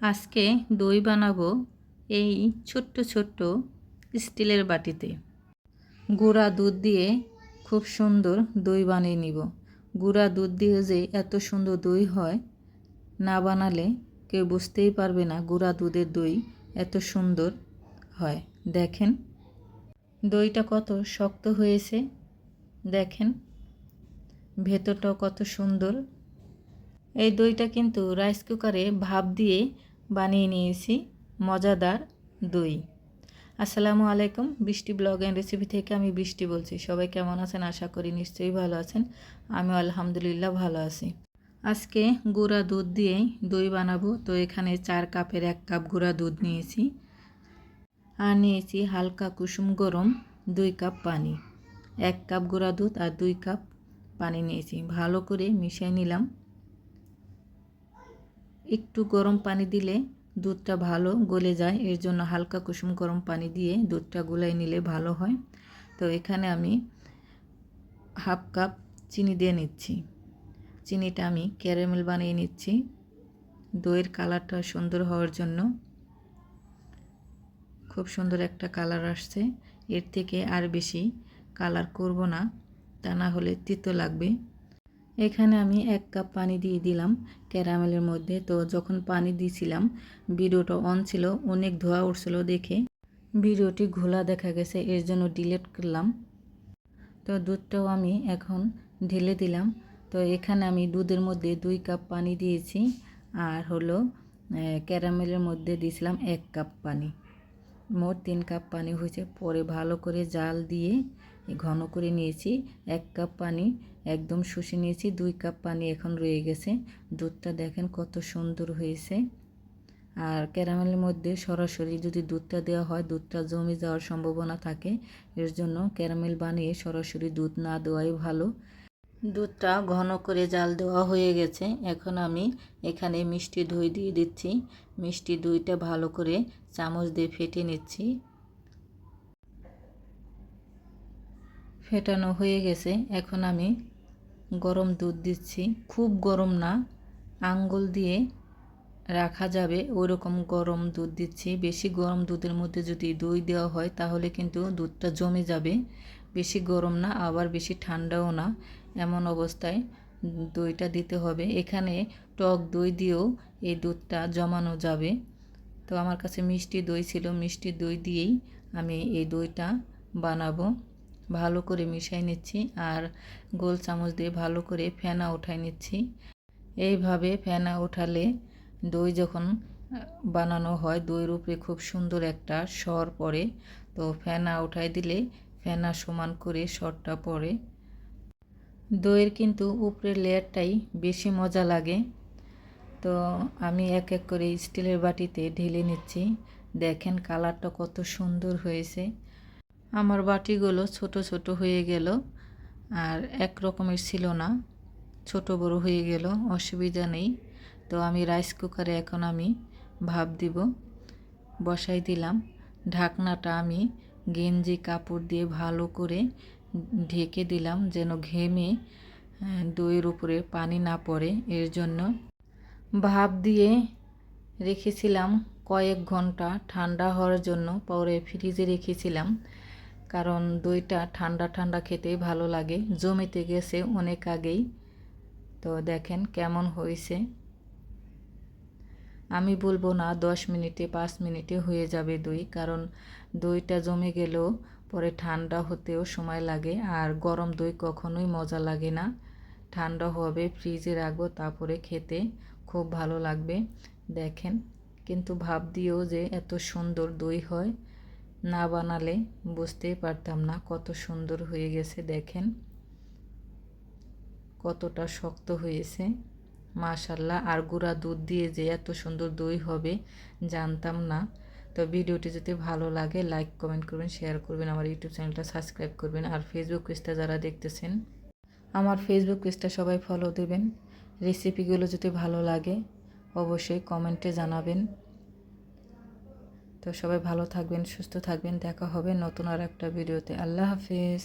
আজকে দই বানাবো এই ছোট্ট ছোট্ট স্টিলের বাটিতে। গুঁড়া দুধ দিয়ে খুব সুন্দর দই বানিয়ে নিব। গুঁড়া দুধ দিয়ে যে এত সুন্দর দই হয়, না বানালে কেউ বুঝতেই পারবে না গুঁড়া দুধের দই এত সুন্দর হয়। দেখেন দইটা কত শক্ত হয়েছে, দেখেন ভেতরটাও কত সুন্দর। এই দইটা কিন্তু রাইস কুকারে ভাপ দিয়ে বানিয়ে নিয়েছি, মজাদার দই। আসসালামু আলাইকুম, বৃষ্টি ব্লগ অ্যান্ড রেসিপি থেকে আমি বৃষ্টি বলছি। সবাই কেমন আছেন? আশা করি নিশ্চয়ই ভালো আছেন। আমিও আলহামদুলিল্লাহ ভালো আছি। আজকে গুঁড়া দুধ দিয়ে দই বানাবো। তো এখানে 4 কাপের 1 কাপ গুঁড়া দুধ নিয়েছি, আর নিয়েছি হালকা কুসুম গরম 2 কাপ পানি। 1 কাপ গুঁড়া দুধ আর 2 কাপ পানি নিয়েছি, ভালো করে মিশিয়ে নিলাম। একটু গরম পানি দিলে দুধটা ভালো গলে যায়, এর জন্য হালকা কুসুম গরম পানি দিয়ে দুধটা গুলাই নিলে ভালো হয়। তো এখানে আমি হাফ কাপ চিনি দিয়ে নিচ্ছি। চিনিটা আমি ক্যারামেল বানিয়ে নিচ্ছি দইয়ের কালারটা সুন্দর হওয়ার জন্য। খুব সুন্দর একটা কালার আসছে, এর থেকে আর বেশি কালার করব না, তা না হলে তিতো লাগবে। এখানে আমি 1 কাপ পানি দিয়ে দিলাম ক্যারামেলের মধ্যে। তো যখন পানি দিয়েছিলাম ভিডিওটা অন ছিল, অনেক ধোয়া উঠছিল দেখে ভিডিওটি ঘোলা দেখা গেছে, এর জন্য ডিলিট করলাম। তো দুধটাও আমি এখন ঢেলে দিলাম। তো এখানে আমি দুধের মধ্যে 2 কাপ পানি দিয়েছি, আর হলো ক্যারামেলের মধ্যে দিয়েছিলাম 1 কাপ পানি। মোট 3 কাপ পানি হয়েছে। পরে ভালো করে জাল দিয়ে ঘন করে নিয়েছি। 1 কাপ পানি একদম শুষে নিয়েছি, 2 কাপ পানি এখন রয়ে গেছে। দুধটা দেখেন কত সুন্দর হয়েছে। আর ক্যারামেলের মধ্যে সরাসরি যদি দুধটা দেওয়া হয়, দুধটা জমে যাওয়ার সম্ভাবনা থাকে, এর জন্য ক্যারামেল বানিয়ে সরাসরি দুধ না দেওয়াই ভালো। দুধটা ঘন করে জাল দেওয়া হয়ে গেছে। এখন আমি এখানে মিষ্টি দই দিয়ে দিচ্ছি। মিষ্টি দইটা ভালো করে চামচ দিয়ে ফেটে নিচ্ছি। ফেটানো হয়ে গেছে। এখন আমি গরম দুধ দিচ্ছি, খুব গরম না, আঙ্গুল দিয়ে রাখা যাবে ওইরকম গরম দুধ দিচ্ছি। বেশি গরম দুধের মধ্যে যদি দই দেওয়া হয় তাহলে কিন্তু দুধটা জমে যাবে। বেশি গরম না, আবার বেশি ঠান্ডাও না, এমন অবস্থায় দইটা দিতে হবে। এখানে টক দই দিয়েও এই দুধটা জমানো যাবে। তো আমার কাছে মিষ্টি দই ছিল, মিষ্টি দই দিয়েই আমি এই দইটা বানাবো। ভালো করে মিশাই নিচ্ছি, আর গোল চামচ দিয়ে ভালো করে ফেনা উঠাই নিচ্ছি। এইভাবে ফেনা উঠালে দই যখন বানানো হয়, দইয়ের উপরে খুব সুন্দর একটা সর পড়ে। তো ফেনা উঠাই দিলে ফেনা সমান করে সরটা পড়ে। দইয়ের কিন্তু উপরের লেয়ারটাই বেশি মজা লাগে। তো আমি এক এক করে স্টিলের বাটিতে ঢেলে নিচ্ছি। দেখেন কালারটা কত সুন্দর হয়েছে। আমার বাটিগুলো ছোট ছোট হয়ে গেল, আর এক রকমের ছিল না, ছোট বড় হয়ে গেল, অসুবিধা নেই। তো আমি রাইস কুকারে এখন আমি ভাপ দিব, বসাই দিলাম। ঢাকনাটা আমি গেঞ্জি কাপড় দিয়ে ভালো করে ঢেকে দিলাম, যেন ঘেমে দইয়ের উপরে পানি না পড়ে, এর জন্য। ভাপ দিয়ে রেখেছিলাম কয়েক ঘন্টা ঠান্ডা হওয়ার জন্য, পরে ফ্রিজে রেখেছিলাম, কারণ দইটা ঠান্ডা ঠান্ডা খেতেই ভালো লাগে। জমিতে গেছে অনেক আগেই। তো দেখেন কেমন হয়েছে। আমি বলবো না 10 মিনিটে 5 মিনিটে হয়ে যাবে দই, কারণ দইটা জমে গেলেও পরে ঠান্ডা হতেও সময় লাগে, আর গরম দই কখনোই মজা লাগে না। ঠান্ডা হবে, ফ্রিজে রাখবো, তারপরে খেতে খুব ভালো লাগবে। দেখেন, কিন্তু ভাপ দিয়েও যে এত সুন্দর দই হয়, না বানালে বুঝতেই পারতাম না কত সুন্দর হয়ে গেছে। দেখেন কতটা শক্ত হয়েছে, মাশাল্লাহ। আর গুঁড়া দুধ দিয়ে যে এত সুন্দর দই হবে জানতাম না। তো ভিডিওটি যদি ভালো লাগে লাইক কমেন্ট করবেন, শেয়ার করবেন, আমার ইউটিউব চ্যানেলটা সাবস্ক্রাইব করবেন। আর ফেসবুক পেজটা যারা দেখতেছেন, আমার ফেসবুক পেজটা সবাই ফলো দেবেন। রেসিপিগুলো যদি ভালো লাগে অবশ্যই কমেন্টে জানাবেন। তো সবাই ভালো থাকবেন, সুস্থ থাকবেন। দেখা হবে নতুন আর একটা ভিডিওতে। আল্লাহ হাফেজ।